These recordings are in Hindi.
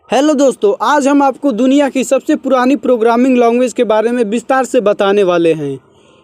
हेलो दोस्तों, आज हम आपको दुनिया की सबसे पुरानी प्रोग्रामिंग लैंग्वेज के बारे में विस्तार से बताने वाले हैं।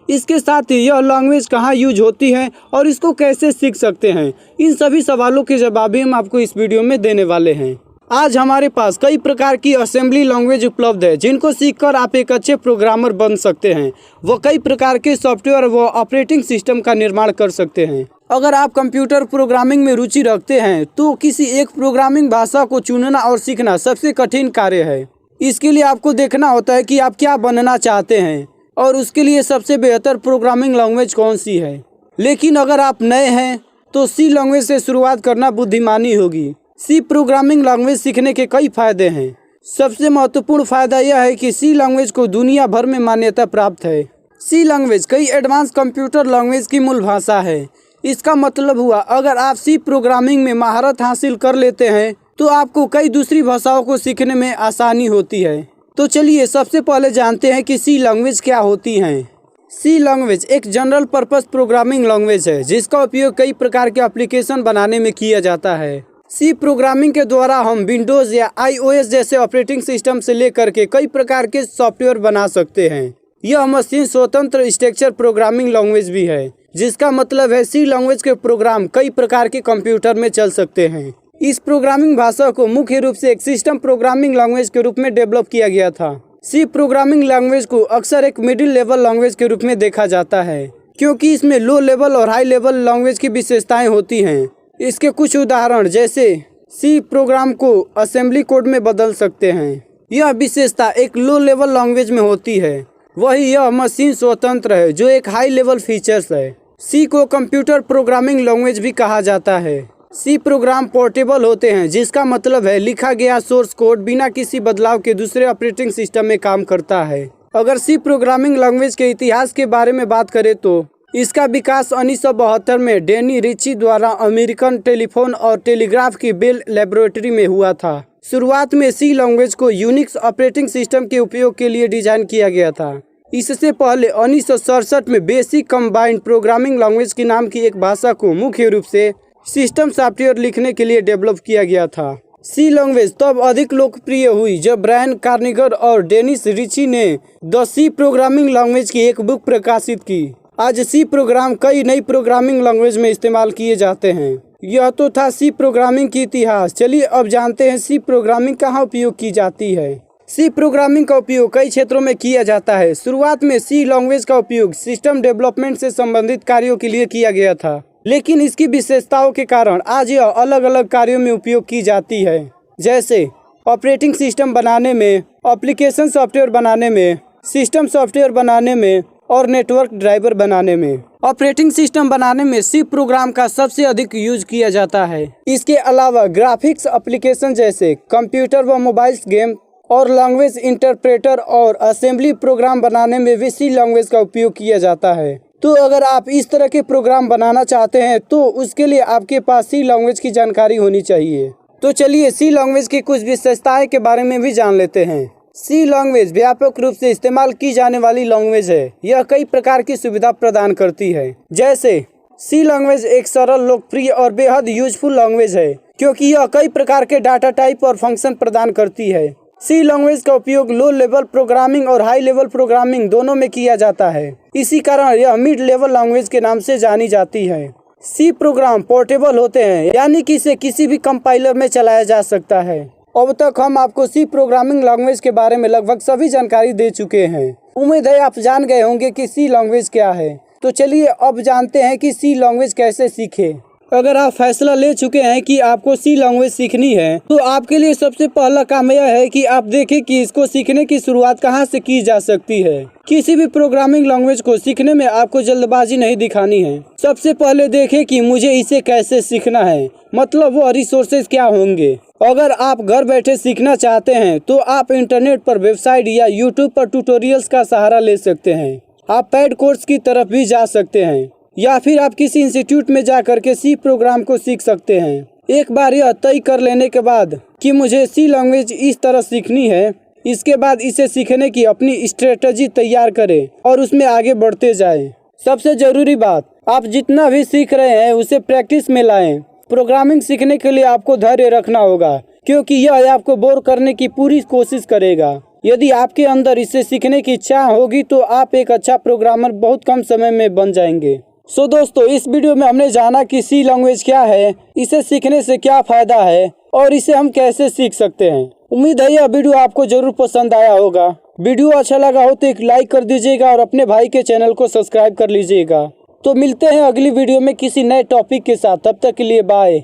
इसके साथ ही यह लैंग्वेज कहाँ यूज होती है और इसको कैसे सीख सकते हैं, इन सभी सवालों के जवाब भी हम आपको इस वीडियो में देने वाले हैं। आज हमारे पास कई प्रकार की असेंबली लैंग्वेज उपलब्ध है जिनको सीखकर आप एक अच्छे प्रोग्रामर बन सकते हैं। वो कई प्रकार के सॉफ्टवेयर व ऑपरेटिंग सिस्टम का निर्माण कर सकते हैं। अगर आप कंप्यूटर प्रोग्रामिंग में रुचि रखते हैं तो किसी एक प्रोग्रामिंग भाषा को चुनना और सीखना सबसे कठिन कार्य है। इसके लिए आपको देखना होता है कि आप क्या बनना चाहते हैं और उसके लिए सबसे बेहतर प्रोग्रामिंग लैंग्वेज कौन सी है। लेकिन अगर आप नए हैं तो सी लैंग्वेज से शुरुआत करना बुद्धिमानी होगी। सी प्रोग्रामिंग लैंग्वेज सीखने के कई फायदे हैं। सबसे महत्वपूर्ण फायदा यह है कि सी लैंग्वेज को दुनिया भर में मान्यता प्राप्त है। सी लैंग्वेज कई एडवांस कंप्यूटर लैंग्वेज की मूल भाषा है। इसका मतलब हुआ, अगर आप सी प्रोग्रामिंग में महारत हासिल कर लेते हैं तो आपको कई दूसरी भाषाओं को सीखने में आसानी होती है। तो चलिए सबसे पहले जानते हैं कि सी लैंग्वेज क्या होती हैं। सी लैंग्वेज एक जनरल पर्पस प्रोग्रामिंग लैंग्वेज है जिसका उपयोग कई प्रकार के एप्लीकेशन बनाने में किया जाता है। सी प्रोग्रामिंग के द्वारा हम विंडोज या iOS जैसे ऑपरेटिंग सिस्टम से लेकर के कई प्रकार के सॉफ्टवेयर बना सकते हैं। यह मशीन स्वतंत्र स्ट्रक्चर प्रोग्रामिंग लैंग्वेज भी है, जिसका मतलब है सी लैंग्वेज के प्रोग्राम कई प्रकार के कंप्यूटर में चल सकते हैं। इस प्रोग्रामिंग भाषा को मुख्य रूप से एक सिस्टम प्रोग्रामिंग लैंग्वेज के रूप में डेवलप किया गया था। सी प्रोग्रामिंग लैंग्वेज को अक्सर एक मिडिल लेवल लैंग्वेज के रूप में देखा जाता है, क्योंकि इसमें लो लेवल और हाई लेवल लैंग्वेज की विशेषताएं होती हैं। इसके कुछ उदाहरण जैसे सी प्रोग्राम को असेंबली कोड में बदल सकते हैं। यह विशेषता एक लो लेवल लैंग्वेज में होती है। वही यह मशीन स्वतंत्र है, जो एक हाई लेवल फीचर्स है। सी को कंप्यूटर प्रोग्रामिंग लैंग्वेज भी कहा जाता है। सी प्रोग्राम पोर्टेबल होते हैं, जिसका मतलब है लिखा गया सोर्स कोड बिना किसी बदलाव के दूसरे ऑपरेटिंग सिस्टम में काम करता है। अगर सी प्रोग्रामिंग लैंग्वेज के इतिहास के बारे में बात करें तो इसका विकास 1972 में डैनी रिची द्वारा अमेरिकन टेलीफोन और टेलीग्राफ की बेल लेबोरेटरी में हुआ था। शुरुआत में सी लैंग्वेज को यूनिक्स ऑपरेटिंग सिस्टम के उपयोग के लिए डिजाइन किया गया था। इससे पहले 1967 में बेसिक कंबाइंड प्रोग्रामिंग लैंग्वेज के नाम की एक भाषा को मुख्य रूप से सिस्टम सॉफ्टवेयर लिखने के लिए डेवलप किया गया था। सी लैंग्वेज तब अधिक लोकप्रिय हुई जब ब्रायन कार्निगर और डेनिस रिची ने द सी प्रोग्रामिंग लैंग्वेज की एक बुक प्रकाशित की। आज सी प्रोग्राम कई नई प्रोग्रामिंग लैंग्वेज में इस्तेमाल किए जाते हैं। यह तो था सी प्रोग्रामिंग की इतिहास। चलिए अब जानते हैं सी प्रोग्रामिंग कहाँ उपयोग की जाती है। सी प्रोग्रामिंग का उपयोग कई क्षेत्रों में किया जाता है। शुरुआत में सी लैंग्वेज का उपयोग सिस्टम डेवलपमेंट से संबंधित कार्यों के लिए किया गया था, लेकिन इसकी विशेषताओं के कारण आज यह अलग अलग कार्यों में उपयोग की जाती है, जैसे ऑपरेटिंग सिस्टम बनाने में, एप्लीकेशन सॉफ्टवेयर बनाने में, सिस्टम सॉफ्टवेयर बनाने में और नेटवर्क ड्राइवर बनाने में। ऑपरेटिंग सिस्टम बनाने में सी प्रोग्राम का सबसे अधिक यूज किया जाता है। इसके अलावा ग्राफिक्स एप्लीकेशन जैसे कंप्यूटर व मोबाइल गेम और लैंग्वेज इंटरप्रेटर और असेंबली प्रोग्राम बनाने में भी सी लैंग्वेज का उपयोग किया जाता है। तो अगर आप इस तरह के प्रोग्राम बनाना चाहते हैं तो उसके लिए आपके पास सी लैंग्वेज की जानकारी होनी चाहिए। तो चलिए सी लैंग्वेज की कुछ विशेषताएं के बारे में भी जान लेते हैं। सी लैंग्वेज व्यापक रूप से इस्तेमाल की जाने वाली लैंग्वेज है। यह कई प्रकार की सुविधा प्रदान करती है। जैसे सी लैंग्वेज एक सरल, लोकप्रिय और बेहद यूजफुल लैंग्वेज है, क्योंकि यह कई प्रकार के डाटा टाइप और फंक्शन प्रदान करती है। सी लैंग्वेज का उपयोग लो लेवल प्रोग्रामिंग और हाई लेवल प्रोग्रामिंग दोनों में किया जाता है। इसी कारण यह मिड लेवल लैंग्वेज के नाम से जानी जाती है। सी प्रोग्राम पोर्टेबल होते हैं, यानी कि इसे किसी भी कंपाइलर में चलाया जा सकता है। अब तक हम आपको सी प्रोग्रामिंग लैंग्वेज के बारे में लगभग सभी जानकारी दे चुके हैं। उम्मीद है आप जान गए होंगे कि सी लैंग्वेज क्या है। तो चलिए अब जानते हैं कि सी लैंग्वेज कैसे सीखें। अगर आप फैसला ले चुके हैं कि आपको सी लैंग्वेज सीखनी है तो आपके लिए सबसे पहला काम यह है कि आप देखें कि इसको सीखने की शुरुआत कहाँ से की जा सकती है। किसी भी प्रोग्रामिंग लैंग्वेज को सीखने में आपको जल्दबाजी नहीं दिखानी है। सबसे पहले देखें कि मुझे इसे कैसे सीखना है, मतलब वो रिसोर्सेज क्या होंगे। अगर आप घर बैठे सीखना चाहते हैं तो आप इंटरनेट पर वेबसाइट या यूट्यूब पर ट्यूटोरियल्स का सहारा ले सकते हैं। आप पेड कोर्स की तरफ भी जा सकते हैं या फिर आप किसी इंस्टीट्यूट में जा करके सी प्रोग्राम को सीख सकते हैं। एक बार यह तय कर लेने के बाद कि मुझे सी लैंग्वेज इस तरह सीखनी है, इसके बाद इसे सीखने की अपनी स्ट्रेटजी तैयार करें और उसमें आगे बढ़ते जाएं। सबसे जरूरी बात, आप जितना भी सीख रहे हैं उसे प्रैक्टिस में लाएं। प्रोग्रामिंग सीखने के लिए आपको धैर्य रखना होगा, क्योंकि यह आपको बोर करने की पूरी कोशिश करेगा। यदि आपके अंदर इसे सीखने की इच्छा होगी तो आप एक अच्छा प्रोग्रामर बहुत कम समय में बन जाएंगे। सो दोस्तों, इस वीडियो में हमने जाना कि सी लैंग्वेज क्या है, इसे सीखने से क्या फ़ायदा है और इसे हम कैसे सीख सकते हैं। उम्मीद है यह वीडियो आपको जरूर पसंद आया होगा। वीडियो अच्छा लगा हो तो एक लाइक कर दीजिएगा और अपने भाई के चैनल को सब्सक्राइब कर लीजिएगा। तो मिलते हैं अगली वीडियो में किसी नए टॉपिक के साथ। तब तक के लिए बाय।